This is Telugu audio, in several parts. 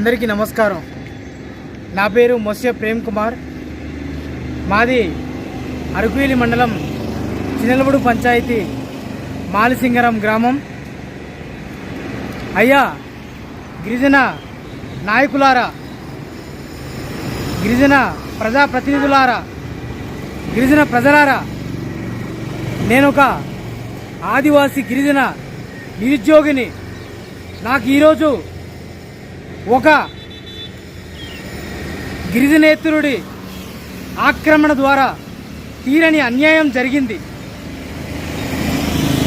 అందరికీ నమస్కారం. నా పేరు మొస్య ప్రేమ్ కుమార్. మాది అరకువేలి మండలం చినలబుడు పంచాయతీ మాలిసింగరం గ్రామం. అయ్యా గిరిజన నాయకులారా, గిరిజన ప్రజాప్రతినిధులారా, గిరిజన ప్రజలారా, నేనొక ఆదివాసీ గిరిజన నిరుద్యోగిని. నాకు ఈరోజు ఒక గిరిజనేతరుడి ఆక్రమణ ద్వారా తీరని అన్యాయం జరిగింది.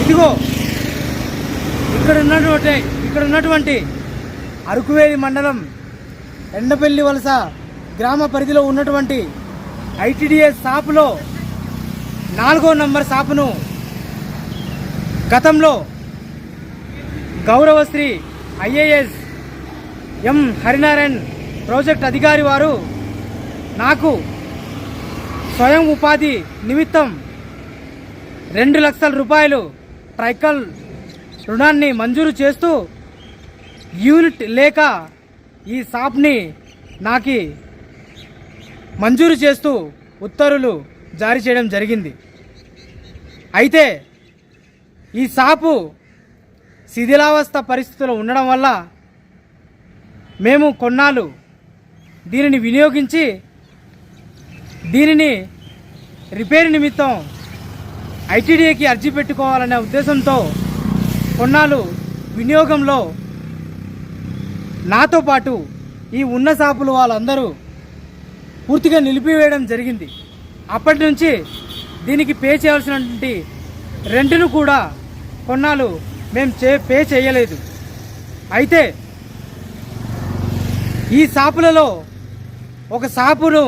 ఇదిగో ఇక్కడ ఉన్నటువంటి అరకువేలి మండలం ఎండపల్లి వలస గ్రామ పరిధిలో ఉన్నటువంటి ఐటీడీఎస్ షాపులో 4వ నంబర్ షాపును గతంలో గౌరవశ్రీ ఐఏఎస్ ఎం హరినారాయణ్ ప్రాజెక్ట్ అధికారి వారు నాకు స్వయం ఉపాధి నిమిత్తం 2 లక్షల రూపాయలు ట్రైకల్ రుణాన్ని మంజూరు చేస్తూ యూనిట్ లేక ఈ షాప్ని నాకు మంజూరు చేస్తూ ఉత్తర్వులు జారీ చేయడం జరిగింది. అయితే ఈ షాపు శిథిలావస్థ పరిస్థితుల్లో ఉండడం వల్ల మేము కొన్నాళ్ళు దీనిని వినియోగించి దీనిని రిపేర్ నిమిత్తం ఐటీడీఏకి అర్జీ పెట్టుకోవాలనే ఉద్దేశంతో కొన్నాళ్ళు వినియోగంలో నాతో పాటు ఈ ఉన్న షాపులు వాళ్ళందరూ పూర్తిగా నిలిపివేయడం జరిగింది. అప్పటి నుంచి దీనికి పే చేయాల్సినటువంటి రెంట్ను కూడా కొన్నాళ్ళు మేము పే చేయలేదు. అయితే ఈ షాపులలో ఒక షాపును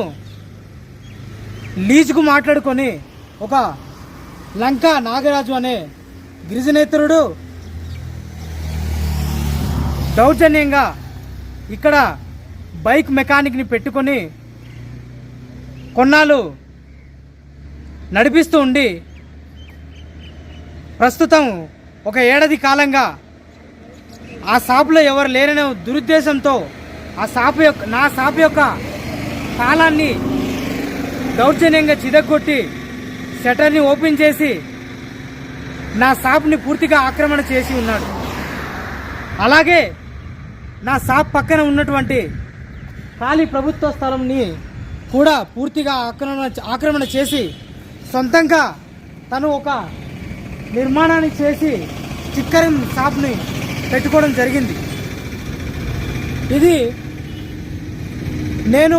లీజుకు మాట్లాడుకొని ఒక లంకా నాగరాజు అనే గిరిజనేతరుడు దౌర్జన్యంగా ఇక్కడ బైక్ మెకానిక్ని పెట్టుకొని కొన్నాళ్ళు నడిపిస్తూ ఉండి ప్రస్తుతం ఒక ఏడాది కాలంగా ఆ షాపులో ఎవరు లేరనే దురుద్దేశంతో నా షాపు యొక్క తాళాన్ని దౌర్జన్యంగా చిదగొట్టి షట్టర్ని ఓపెన్ చేసి నా షాప్ని పూర్తిగా ఆక్రమణ చేసి ఉన్నాడు. అలాగే నా షాప్ పక్కన ఉన్నటువంటి ఖాళీ ప్రభుత్వ స్థలంని కూడా పూర్తిగా ఆక్రమణ చేసి సొంతంగా తను ఒక నిర్మాణాన్ని చేసి చిక్కరింగ్ షాప్ని పెట్టుకోవడం జరిగింది. ఇది నేను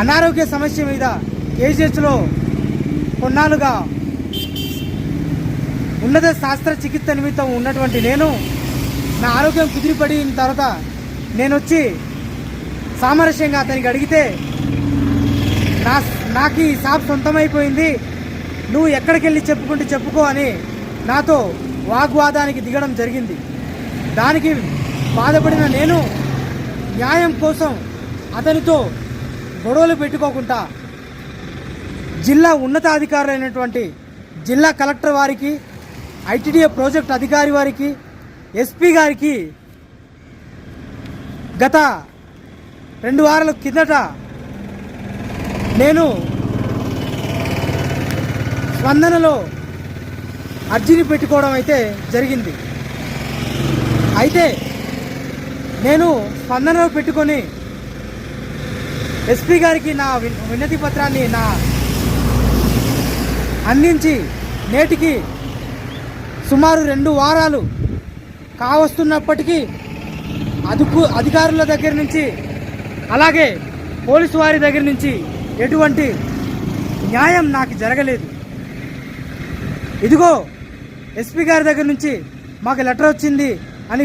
అనారోగ్య సమస్య మీద కేజీహెచ్లో కొన్నాళ్ళుగా ఉన్నత శాస్త్ర చికిత్స నిమిత్తం ఉన్నటువంటి నేను నా ఆరోగ్యం కుదిరిపడిన తర్వాత నేను వచ్చి సామరస్యంగా అతనికి అడిగితే నాకు ఈ షాప్ సొంతమైపోయింది, నువ్వు ఎక్కడికి వెళ్ళి చెప్పుకుంటే చెప్పుకో అని నాతో వాగ్వాదానికి దిగడం జరిగింది. దానికి బాధపడిన నేను న్యాయం కోసం అతనితో గొడవలు పెట్టుకోకుండా జిల్లా ఉన్నతాధికారులైనటువంటి జిల్లా కలెక్టర్ వారికి, ఐటీడీఏ ప్రాజెక్ట్ అధికారి వారికి, ఎస్పీ గారికి గత 2 వారాల కిందట నేను స్పందనలో అర్జీని పెట్టుకోవడం అయితే జరిగింది. అయితే నేను స్పందనలో పెట్టుకొని ఎస్పీ గారికి నా వినతి పత్రాన్ని అందించి నేటికి సుమారు 2 వారాలు కావస్తున్నప్పటికీ అధికారుల దగ్గర నుంచి అలాగే పోలీసు వారి దగ్గర నుంచి ఎటువంటి న్యాయం నాకు జరగలేదు. ఇదిగో ఎస్పీ గారి దగ్గర నుంచి మాకు లెటర్ వచ్చింది అని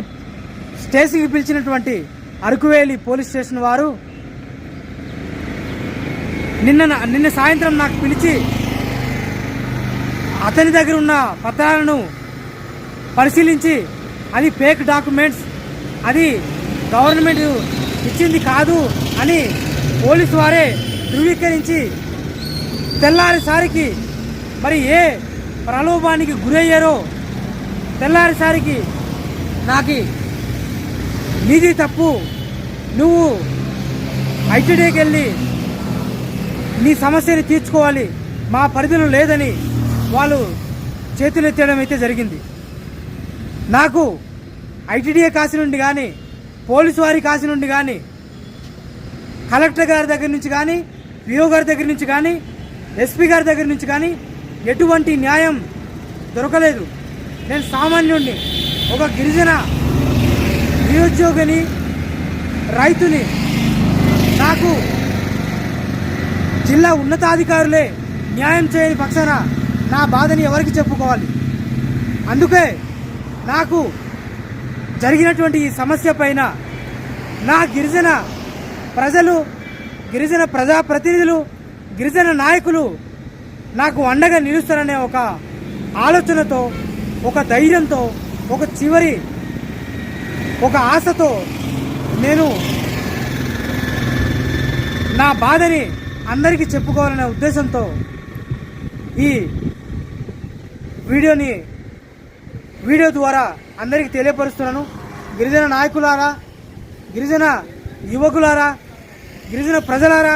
స్టేషన్కి పిలిచినటువంటి అరకువేలి పోలీస్ స్టేషన్ వారు నిన్న సాయంత్రం నాకు పిలిచి అతని దగ్గర ఉన్న పత్రాలను పరిశీలించి అది ఫేక్ డాక్యుమెంట్స్, అది గవర్నమెంట్ ఇచ్చింది కాదు అని పోలీసు వారే ధృవీకరించి తెల్లారిసారికి మరి ఏ ప్రలోభానికి గురయ్యారో తెల్లారిసారికి నాకు నీది తప్పు, నువ్వు ఐటీడీకి వెళ్ళి నీ సమస్యని తీర్చుకోవాలి, మా పరిధిలో లేదని వాళ్ళు చేతులు ఎత్తేయడం అయితే జరిగింది. నాకు ఐటీడీఏ కాసి నుండి కానీ, పోలీసు వారి కాసి నుండి కానీ, కలెక్టర్ గారి దగ్గర నుంచి కానీ, విఓ గారి దగ్గర నుంచి కానీ, ఎస్పీ గారి దగ్గర నుంచి కానీ ఎటువంటి న్యాయం దొరకలేదు. నేను సామాన్యుడిని, ఒక గిరిజన నిరుద్యోగిని, రైతుని. నాకు జిల్లా ఉన్నతాధికారులే న్యాయం చేయని పక్షాన నా బాధని ఎవరికి చెప్పుకోవాలి? అందుకే నాకు జరిగినటువంటి ఈ సమస్య పైన నా గిరిజన ప్రజలు, గిరిజన ప్రజాప్రతినిధులు, గిరిజన నాయకులు నాకు అండగా నిలుస్తారనే ఒక ఆలోచనతో, ఒక ధైర్యంతో, ఒక ఆశతో నేను నా బాధని అందరికీ చెప్పుకోవాలనే ఉద్దేశంతో ఈ వీడియో ద్వారా అందరికీ తెలియపరుస్తున్నాను. గిరిజన నాయకులారా, గిరిజన యువకులారా, గిరిజన ప్రజలారా,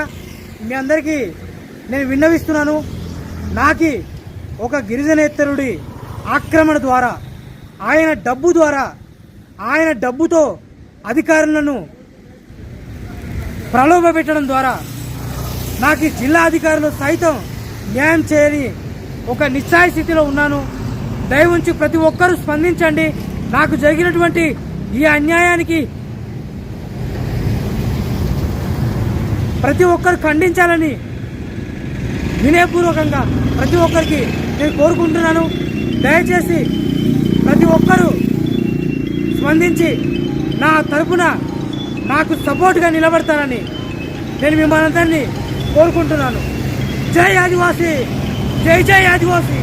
మీ అందరికీ నేను విన్నవిస్తున్నాను. నాకి ఒక గిరిజనేతరుడి ఆక్రమణ ద్వారా, ఆయన డబ్బుతో అధికారులను ప్రలోభ పెట్టడం ద్వారా నాకు ఈ జిల్లా అధికారులు సైతం న్యాయం చేయని ఒక నిశ్చయ స్థితిలో ఉన్నాను. దయవుంచి ప్రతి ఒక్కరూ స్పందించండి. నాకు జరిగినటువంటి ఈ అన్యాయానికి ప్రతి ఒక్కరు ఖండించాలని వినయపూర్వకంగా ప్రతి ఒక్కరికి నేను కోరుకుంటున్నాను. దయచేసి ప్రతి ఒక్కరూ స్పందించి నా తరపున నాకు సపోర్ట్గా నిలబడతారని నేను మిమ్మల్ని అందరినీ కోరుకుంటున్నాను. జై ఆదివాసీ, జై జై ఆదివాసీ.